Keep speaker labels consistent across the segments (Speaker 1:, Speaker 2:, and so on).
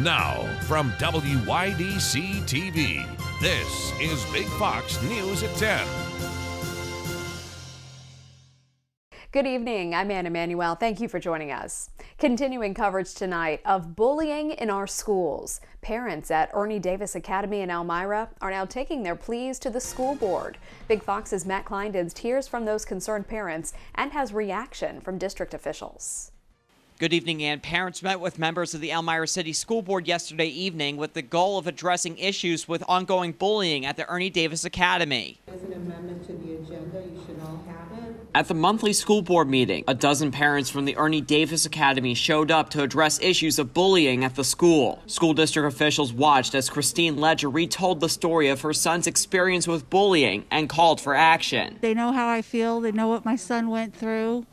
Speaker 1: Now, from WYDC TV, this is Big Fox News at 10.
Speaker 2: Good evening, I'm Ann Emanuel. Thank you for joining us. Continuing coverage tonight of bullying in our schools. Parents at Ernie Davis Academy in Elmira are now taking their pleas to the school board. Big Fox's Matt Kleindienst hears from those concerned parents and has reaction from district officials.
Speaker 3: Good evening, Ann. Parents met with members of the Elmira City School Board yesterday evening with the goal of addressing issues with ongoing bullying at the Ernie Davis Academy.
Speaker 4: As an amendment to the agenda, you should all have it.
Speaker 3: At the monthly school board meeting, a dozen parents from the Ernie Davis Academy showed up to address issues of bullying at the school. School district officials watched as Christine Ledger retold the story of her son's experience with bullying and called for action.
Speaker 5: They know how I feel. They know what my son went through.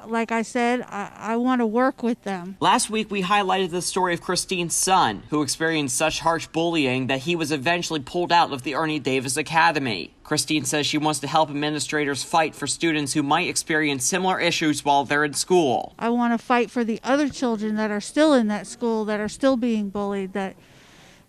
Speaker 5: Like I said, I want to work with them.
Speaker 3: Last week, we highlighted the story of Christine's son, who experienced such harsh bullying that he was eventually pulled out of the Ernie Davis Academy. Christine says she wants to help administrators fight for students who might experience similar issues while they're in school.
Speaker 5: I want to fight for the other children that are still in that school, that are still being bullied, that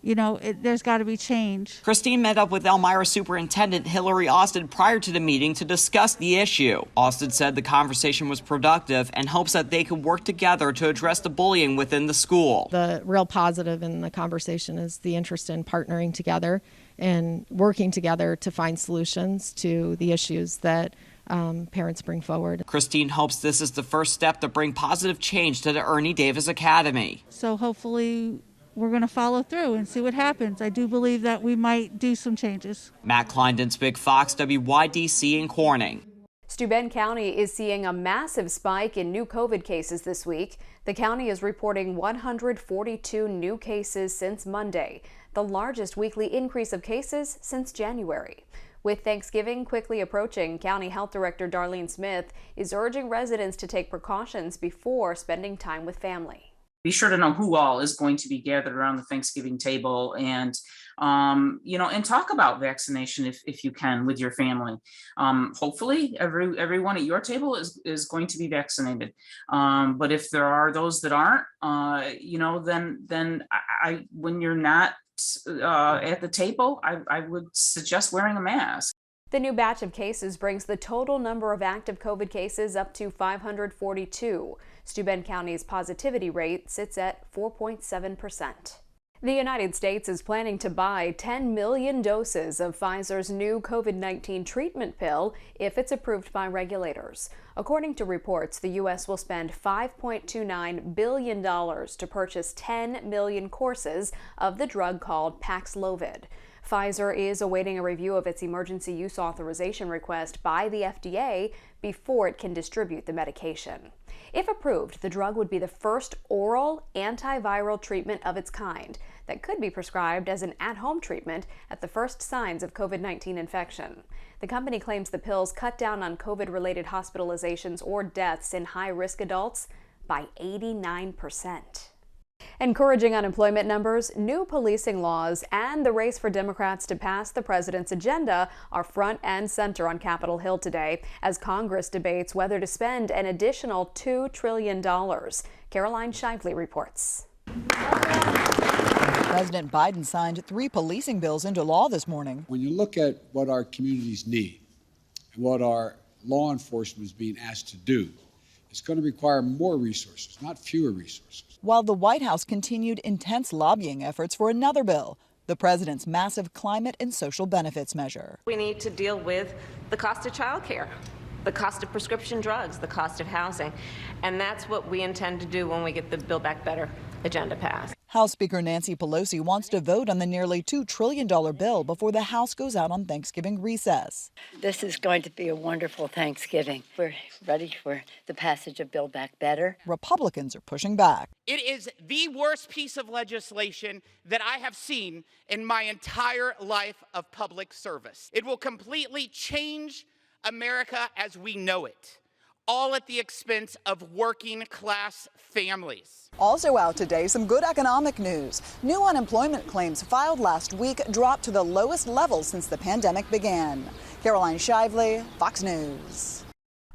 Speaker 5: there's got to be change.
Speaker 3: Christine met up with Elmira Superintendent Hillary Austin prior to the meeting to discuss the issue. Austin said the conversation was productive and hopes that they could work together to address the bullying within the school.
Speaker 6: The real positive in the conversation is the interest in partnering together and working together to find solutions to the issues that parents bring forward.
Speaker 3: Christine hopes this is the first step to bring positive change to the Ernie Davis Academy.
Speaker 5: So hopefully we're going to follow through and see what happens. I do believe that we might do some changes.
Speaker 3: Matt Kleindienst, Big Fox, WYDC in Corning.
Speaker 2: Steuben County is seeing a massive spike in new COVID cases this week. The county is reporting 142 new cases since Monday, the largest weekly increase of cases since January. With Thanksgiving quickly approaching, County Health Director Darlene Smith is urging residents to take precautions before spending time with family.
Speaker 7: Be sure to know who all is going to be gathered around the Thanksgiving table and talk about vaccination if you can with your family. Hopefully everyone at your table is going to be vaccinated. But if there are those that aren't, then when you're not at the table, I would suggest wearing a mask.
Speaker 2: The new batch of cases brings the total number of active COVID cases up to 542. Steuben County's positivity rate sits at 4.7%. The United States is planning to buy 10 million doses of Pfizer's new COVID-19 treatment pill if it's approved by regulators. According to reports, the U.S. will spend $5.29 billion to purchase 10 million courses of the drug called Paxlovid. Pfizer is awaiting a review of its emergency use authorization request by the FDA before it can distribute the medication. If approved, the drug would be the first oral antiviral treatment of its kind that could be prescribed as an at-home treatment at the first signs of COVID-19 infection. The company claims the pills cut down on COVID-related hospitalizations or deaths in high-risk adults by 89%. Encouraging unemployment numbers, new policing laws, and the race for Democrats to pass the president's agenda are front and center on Capitol Hill today as Congress debates whether to spend an additional $2 trillion. Caroline Shively reports.
Speaker 8: President Biden signed 3 policing bills into law this morning.
Speaker 9: When you look at what our communities need and what our law enforcement is being asked to do, it's going to require more resources, not fewer resources.
Speaker 8: While the White House continued intense lobbying efforts for another bill, the president's massive climate and social benefits measure.
Speaker 10: We need to deal with the cost of child care, the cost of prescription drugs, the cost of housing, and that's what we intend to do when we get the Build Back Better agenda passed.
Speaker 8: House Speaker Nancy Pelosi wants to vote on the nearly $2 trillion bill before the House goes out on Thanksgiving recess.
Speaker 11: This is going to be a wonderful Thanksgiving. We're ready for the passage of Build Back Better.
Speaker 8: Republicans are pushing back.
Speaker 12: It is the worst piece of legislation that I have seen in my entire life of public service. It will completely change America as we know it, all at the expense of working class families.
Speaker 8: Also out today, some good economic news. New unemployment claims filed last week dropped to the lowest level since the pandemic began. Caroline Shively, Fox News.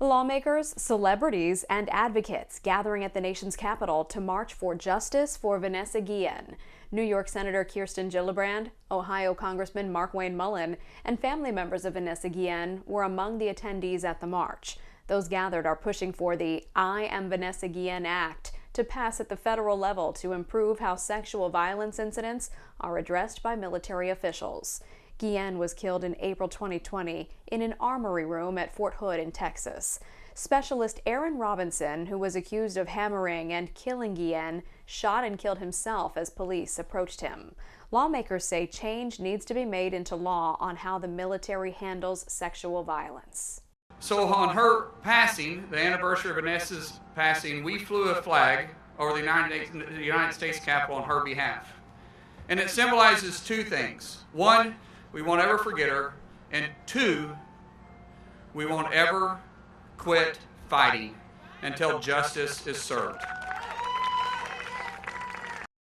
Speaker 2: Lawmakers, celebrities, and advocates gathering at the nation's capital to march for justice for Vanessa Guillen. New York Senator Kirsten Gillibrand, Ohio Congressman Markwayne Mullin, and family members of Vanessa Guillen were among the attendees at the march. Those gathered are pushing for the I Am Vanessa Guillen Act to pass at the federal level to improve how sexual violence incidents are addressed by military officials. Guillen was killed in April 2020 in an armory room at Fort Hood in Texas. Specialist Aaron Robinson, who was accused of hammering and killing Guillen, shot and killed himself as police approached him. Lawmakers say change needs to be made into law on how the military handles sexual violence.
Speaker 13: So on her passing, the anniversary of Vanessa's passing, we flew a flag over the United States Capitol on her behalf. And it symbolizes two things. One, we won't ever forget her. And two, we won't ever quit fighting until justice is served.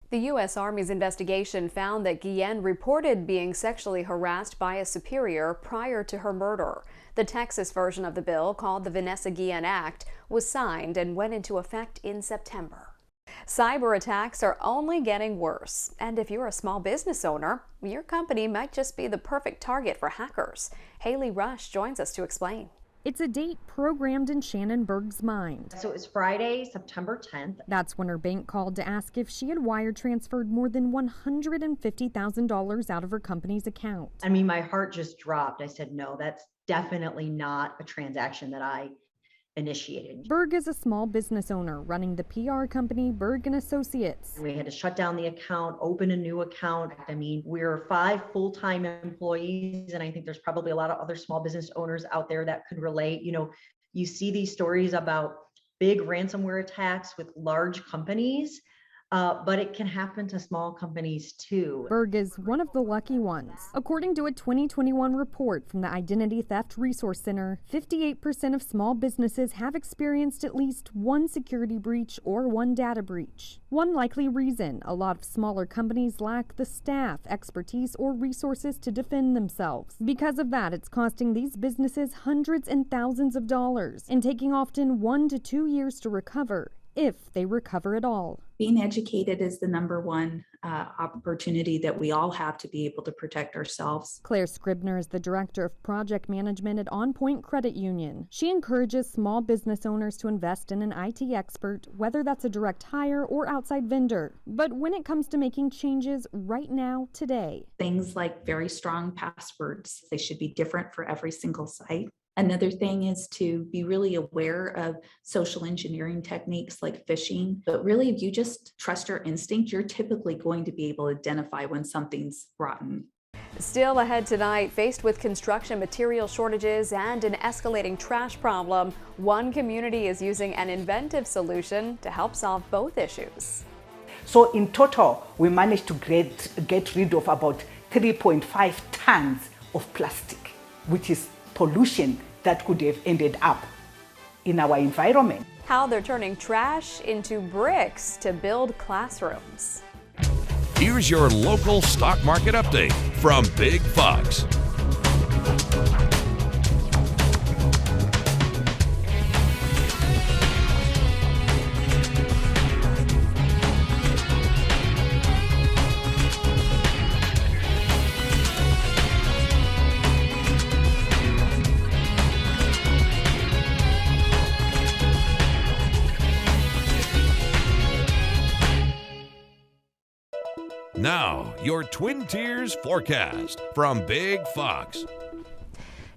Speaker 2: The U.S. Army's investigation found that Guillen reported being sexually harassed by a superior prior to her murder. The Texas version of the bill, called the Vanessa Guillen Act, was signed and went into effect in September. Cyber attacks are only getting worse, and if you're a small business owner, your company might just be the perfect target for hackers. Haley Rush joins us to explain.
Speaker 14: It's a date programmed in Shannon Berg's mind.
Speaker 15: So it was Friday, September 10th.
Speaker 14: That's when her bank called to ask if she had wire transferred more than $150,000 out of her company's account.
Speaker 15: I mean, my heart just dropped. I said, no, that's definitely not a transaction that I initiated.
Speaker 14: Berg is a small business owner running the PR company Berg & Associates.
Speaker 15: We had to shut down the account, open a new account. I mean, we're 5 full-time employees, and I think there's probably a lot of other small business owners out there that could relate. You know, you see these stories about big ransomware attacks with large companies, but it can happen to small companies too.
Speaker 14: Berg is one of the lucky ones. According to a 2021 report from the Identity Theft Resource Center, 58% of small businesses have experienced at least one security breach or one data breach. One likely reason: a lot of smaller companies lack the staff, expertise, or resources to defend themselves. Because of that, it's costing these businesses hundreds and thousands of dollars and taking often 1 to 2 years to recover, if they recover at all.
Speaker 16: Being educated is the number one opportunity that we all have to be able to protect ourselves.
Speaker 14: Claire Scribner is the director of project management at On Point Credit Union. She encourages small business owners to invest in an IT expert, whether that's a direct hire or outside vendor. But when it comes to making changes right now, today,
Speaker 16: things like very strong passwords, they should be different for every single site. Another thing is to be really aware of social engineering techniques like phishing. But really, if you just trust your instinct, you're typically going to be able to identify when something's rotten.
Speaker 2: Still ahead tonight, faced with construction material shortages and an escalating trash problem, one community is using an inventive solution to help solve both issues.
Speaker 17: So in total, we managed to get rid of about 3.5 tons of plastic, which is pollution that could have ended up in our environment.
Speaker 2: How they're turning trash into bricks to build classrooms.
Speaker 1: Here's your local stock market update from Big Fox. Now, your Twin Tiers forecast from Big Fox.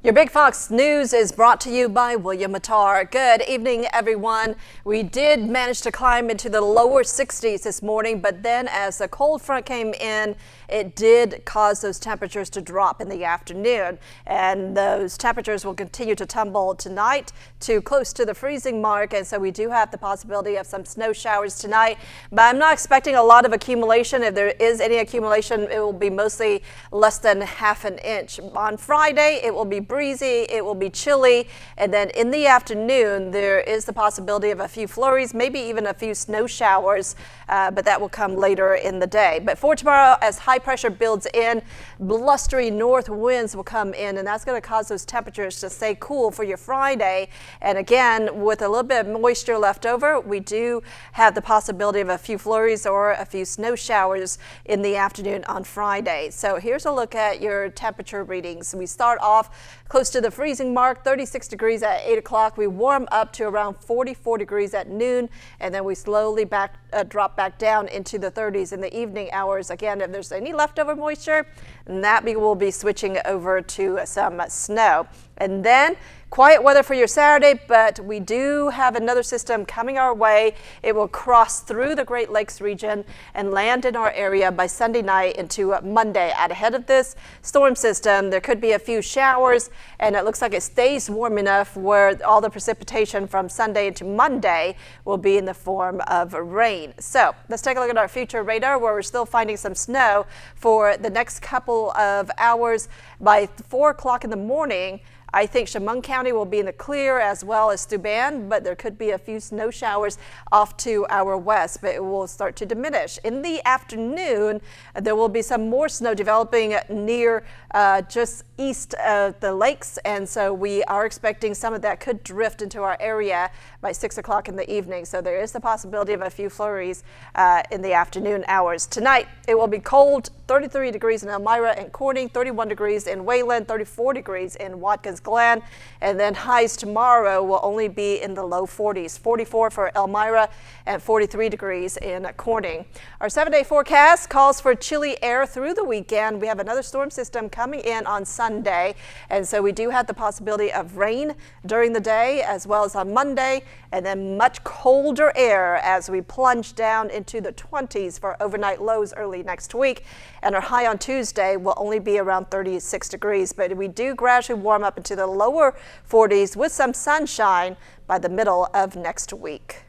Speaker 18: Your Big Fox News is brought to you by William Mattar. Good evening, everyone. We did manage to climb into the lower 60s this morning, but then as the cold front came in, it did cause those temperatures to drop in the afternoon. And those temperatures will continue to tumble tonight to close to the freezing mark. And so we do have the possibility of some snow showers tonight, but I'm not expecting a lot of accumulation. If there is any accumulation, it will be mostly less than ½ an inch. On Friday, it will be breezy, it will be chilly, and then in the afternoon there is the possibility of a few flurries, maybe even a few snow showers, but that will come later in the day. But for tomorrow, as high pressure builds in, blustery north winds will come in, and that's going to cause those temperatures to stay cool for your Friday. And again, with a little bit of moisture left over, we do have the possibility of a few flurries or a few snow showers in the afternoon on Friday. So here's a look at your temperature readings. We start off close to the freezing mark, 36 degrees at 8 o'clock. We warm up to around 44 degrees at noon, and then we slowly drop back down into the 30s in the evening hours. Again, if there's any leftover moisture, that will be switching over to some snow. And then quiet weather for your Saturday, but we do have another system coming our way. It will cross through the Great Lakes region and land in our area by Sunday night into Monday. Out ahead of this storm system, there could be a few showers, and it looks like it stays warm enough where all the precipitation from Sunday into Monday will be in the form of rain. So let's take a look at our future radar, where we're still finding some snow for the next couple of hours. By 4 o'clock in the morning, I think Chemung County will be in the clear, as well as Steuben, but there could be a few snow showers off to our west, but it will start to diminish. In the afternoon, there will be some more snow developing near just east of the lakes, and so we are expecting some of that could drift into our area by 6 o'clock in the evening. So there is the possibility of a few flurries in the afternoon hours. Tonight, it will be cold, 33 degrees in Elmira and Corning, 31 degrees in Wayland, 34 degrees in Watkins Glen, and then highs tomorrow will only be in the low 40s, 44 for Elmira and 43 degrees in Corning. Our 7-day forecast calls for chilly air through the weekend. We have another storm system coming in on Sunday, and so we do have the possibility of rain during the day as well as on Monday, and then much colder air as we plunge down into the 20s for overnight lows early next week. And our high on Tuesday will only be around 36 degrees, but we do gradually warm up into the lower 40s with some sunshine by the middle of next week.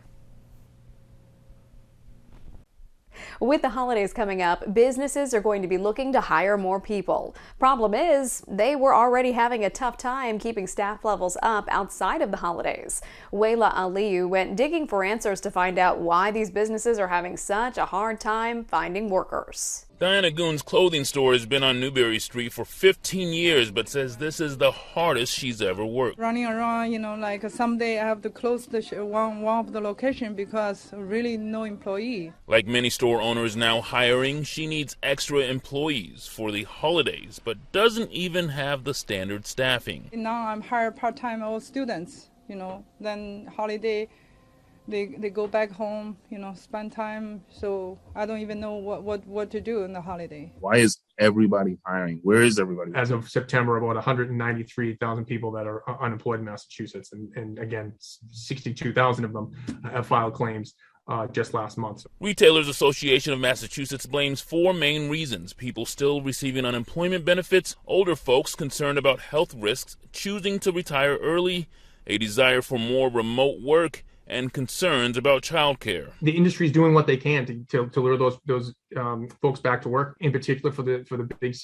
Speaker 2: With the holidays coming up, businesses are going to be looking to hire more people. Problem is, they were already having a tough time keeping staff levels up outside of the holidays. Wayla Aliyu went digging for answers to find out why these businesses are having such a hard time finding workers.
Speaker 19: Diana Goon's clothing store has been on Newberry Street for 15 years, but says this is the hardest she's ever worked.
Speaker 20: Running around, like someday I have to close the one of the location because really no employee.
Speaker 19: Like many store owners now hiring, she needs extra employees for the holidays, but doesn't even have the standard staffing.
Speaker 20: Now I'm hired part-time all students, then holiday. They go back home, spend time. So I don't even know what to do in the holiday.
Speaker 21: Why is everybody hiring? Where is everybody?
Speaker 22: As of September, about 193,000 people that are unemployed in Massachusetts. And again, 62,000 of them have filed claims just last month.
Speaker 19: Retailers Association of Massachusetts blames 4 main reasons: people still receiving unemployment benefits, older folks concerned about health risks, choosing to retire early, a desire for more remote work, and concerns about childcare.
Speaker 22: The industry is doing what they can to lure those folks back to work, in particular for the big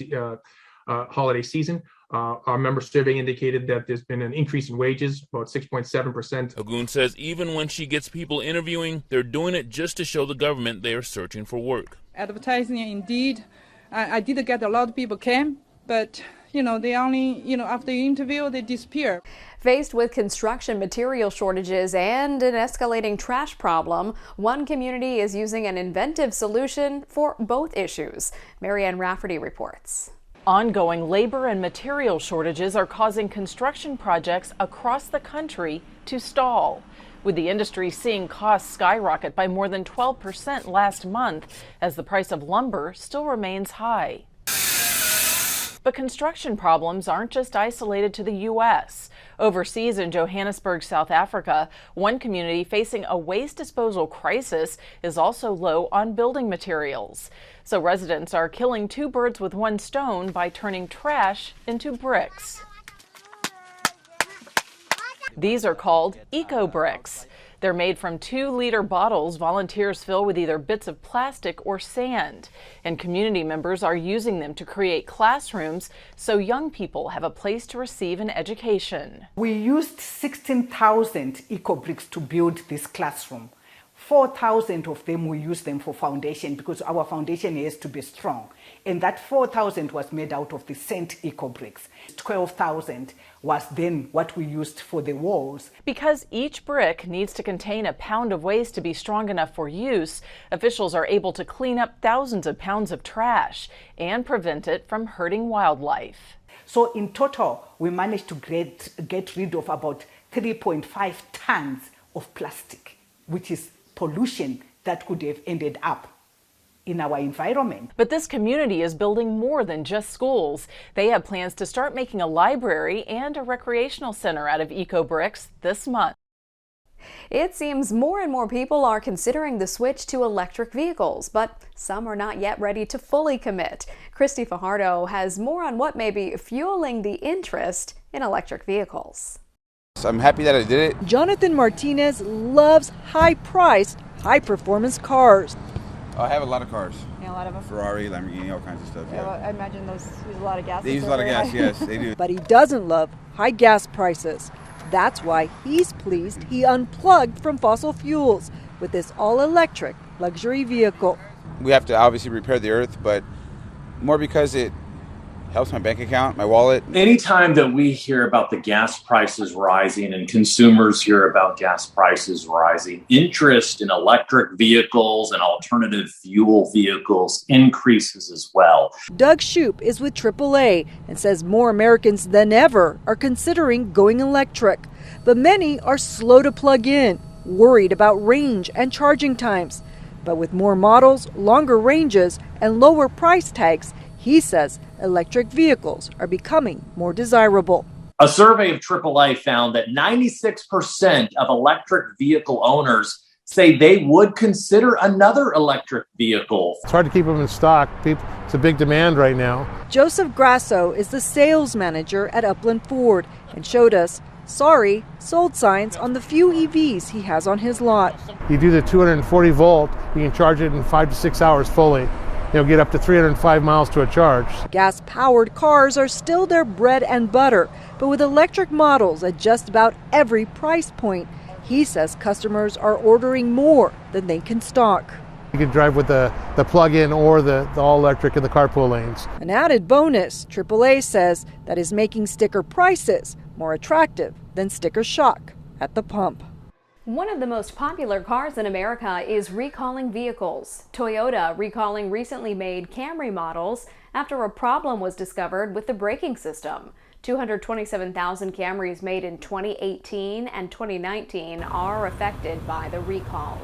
Speaker 22: holiday season. Our member survey indicated that there's been an increase in wages, about 6.7%.
Speaker 19: Hagoon says even when she gets people interviewing, they're doing it just to show the government they are searching for work.
Speaker 20: Advertising, Indeed, I did get a lot of people came, but they only, after the interview, they disappear.
Speaker 2: Faced with construction material shortages and an escalating trash problem, one community is using an inventive solution for both issues. Marianne Rafferty reports.
Speaker 23: Ongoing labor and material shortages are causing construction projects across the country to stall, with the industry seeing costs skyrocket by more than 12% last month as the price of lumber still remains high. But construction problems aren't just isolated to the U.S. Overseas in Johannesburg, South Africa, one community facing a waste disposal crisis is also low on building materials. So residents are killing 2 birds with 1 stone by turning trash into bricks. These are called eco bricks. They're made from 2-liter bottles volunteers fill with either bits of plastic or sand, and community members are using them to create classrooms so young people have a place to receive an education.
Speaker 17: We used 16,000 eco-bricks to build this classroom. 4,000 of them, we use them for foundation because our foundation has to be strong. And that 4,000 was made out of the Cent eco-bricks. 12,000 was then what we used for the walls.
Speaker 23: Because each brick needs to contain a pound of waste to be strong enough for use, officials are able to clean up thousands of pounds of trash and prevent it from hurting wildlife.
Speaker 17: So in total, we managed to get rid of about 3.5 tons of plastic, which is pollution that could have ended up in our environment.
Speaker 23: But this community is building more than just schools. They have plans to start making a library and a recreational center out of eco-bricks this month.
Speaker 2: It seems more and more people are considering the switch to electric vehicles, but some are not yet ready to fully commit. Christy Fajardo has more on what may be fueling the interest in electric vehicles.
Speaker 4: So I'm happy that I did it.
Speaker 5: Jonathan Martinez loves high-priced, high-performance cars.
Speaker 4: I have a lot of cars.
Speaker 5: Yeah, a lot of them?
Speaker 4: Ferrari, Lamborghini, all kinds of stuff.
Speaker 5: Yeah, well, I imagine those use a lot of gas.
Speaker 4: They use a lot of gas, yes, they do.
Speaker 5: But he doesn't love high gas prices. That's why he's pleased he unplugged from fossil fuels with this all-electric luxury vehicle.
Speaker 4: We have to obviously repair the earth, but more because it helps my bank account, my wallet.
Speaker 6: Anytime that we hear about the gas prices rising and consumers hear about gas prices rising, interest in electric vehicles and alternative fuel vehicles increases as well.
Speaker 5: Doug Shoup is with AAA and says more Americans than ever are considering going electric. But many are slow to plug in, worried about range and charging times. But with more models, longer ranges, and lower price tags, he says electric vehicles are becoming more desirable.
Speaker 6: A survey of AAA found that 96% of electric vehicle owners say they would consider another electric vehicle.
Speaker 24: It's hard to keep them in stock. It's a big demand right now.
Speaker 5: Joseph Grasso is the sales manager at Upland Ford and showed us sorry sold signs on the few EVs he has on his lot.
Speaker 24: You do the 240 volt, you can charge it in 5 to 6 hours fully. You'll get up to 305 miles to a charge.
Speaker 5: Gas-powered cars are still their bread and butter, but with electric models at just about every price point, he says customers are ordering more than they can stock.
Speaker 24: You can drive with the plug-in or the all-electric in the carpool lanes.
Speaker 5: An added bonus, AAA says, that is making sticker prices more attractive than sticker shock at the pump.
Speaker 2: One of the most popular cars in America is recalling vehicles. Toyota recalling recently made Camry models after a problem was discovered with the braking system. 227,000 Camrys made in 2018 and 2019 are affected by the recall.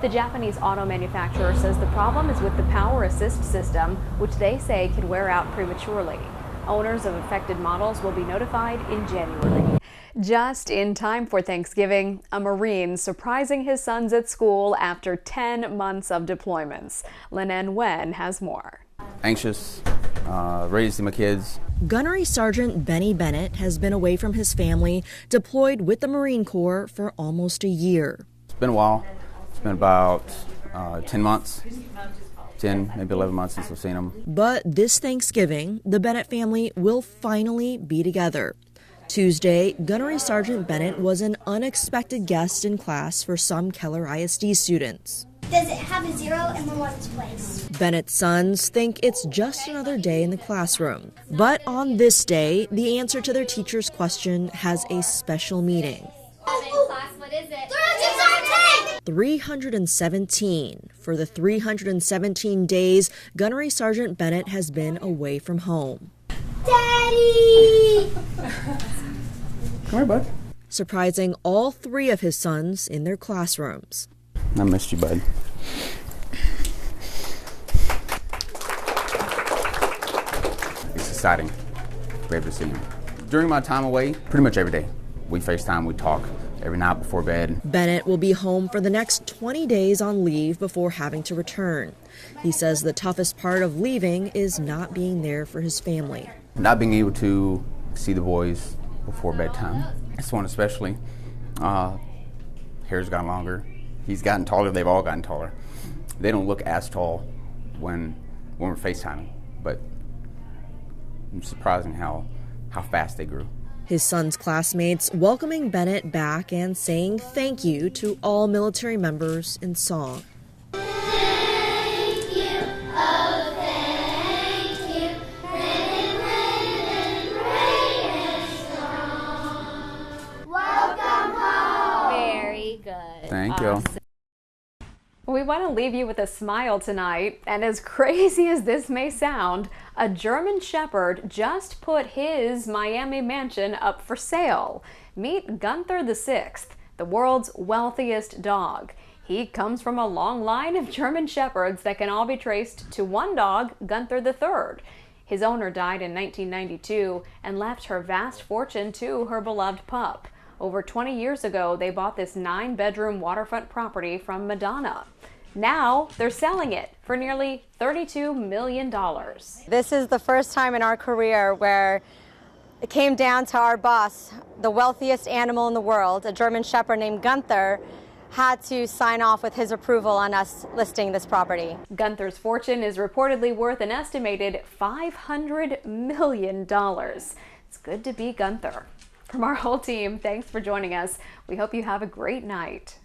Speaker 2: The Japanese auto manufacturer says the problem is with the power assist system, which they say could wear out prematurely. Owners of affected models will be notified in January. Just in time for Thanksgiving, a Marine surprising his sons at school after 10 months of deployments. Linnen Wen has more.
Speaker 25: Anxious, ready to see my kids.
Speaker 26: Gunnery Sergeant Benny Bennett has been away from his family, deployed with the Marine Corps for almost a year.
Speaker 25: It's been a while. It's been about 10 months. 10, maybe 11 months since I've seen them.
Speaker 26: But this Thanksgiving, the Bennett family will finally be together. Tuesday, Gunnery Sergeant Bennett was an unexpected guest in class for some Keller ISD students.
Speaker 27: Does it have a 0 and when was its place?
Speaker 26: Bennett's sons think it's just another day in the classroom. But on this day, the answer to their teacher's question has a special meaning.
Speaker 27: Class, what is it?
Speaker 26: 317. For the 317 days, Gunnery Sergeant Bennett has been away from home.
Speaker 27: Daddy!
Speaker 25: Come here, bud.
Speaker 26: Surprising all 3 of his sons in their classrooms.
Speaker 25: I missed you, bud. It's exciting. We're able to see him. During my time away, pretty much every day, we FaceTime, we talk. Every night before bed.
Speaker 26: Bennett will be home for the next 20 days on leave before having to return. He says the toughest part of leaving is not being there for his family.
Speaker 25: Not being able to see the boys before bedtime. This one especially. hair's gotten longer. He's gotten taller. They've all gotten taller. They don't look as tall when we're FaceTiming, but it's surprising how fast they grew.
Speaker 26: His son's classmates welcoming Bennett back and saying thank you to all military members in song.
Speaker 27: Thank you, oh thank you, great and strong. Welcome home.
Speaker 2: Very good.
Speaker 25: Thank you.
Speaker 2: We want to leave you with a smile tonight, and as crazy as this may sound, a German Shepherd just put his Miami mansion up for sale. Meet Gunther VI, the world's wealthiest dog. He comes from a long line of German Shepherds that can all be traced to one dog, Gunther III. His owner died in 1992 and left her vast fortune to her beloved pup. Over 20 years ago, they bought this 9-bedroom waterfront property from Madonna. Now they're selling it for nearly $32 million.
Speaker 3: This is the first time in our career where it came down to our boss, the wealthiest animal in the world, a German Shepherd named Gunther, had to sign off with his approval on us listing this property.
Speaker 2: Gunther's fortune is reportedly worth an estimated $500 million. It's good to be Gunther. From our whole team, thanks for joining us. We hope you have a great night.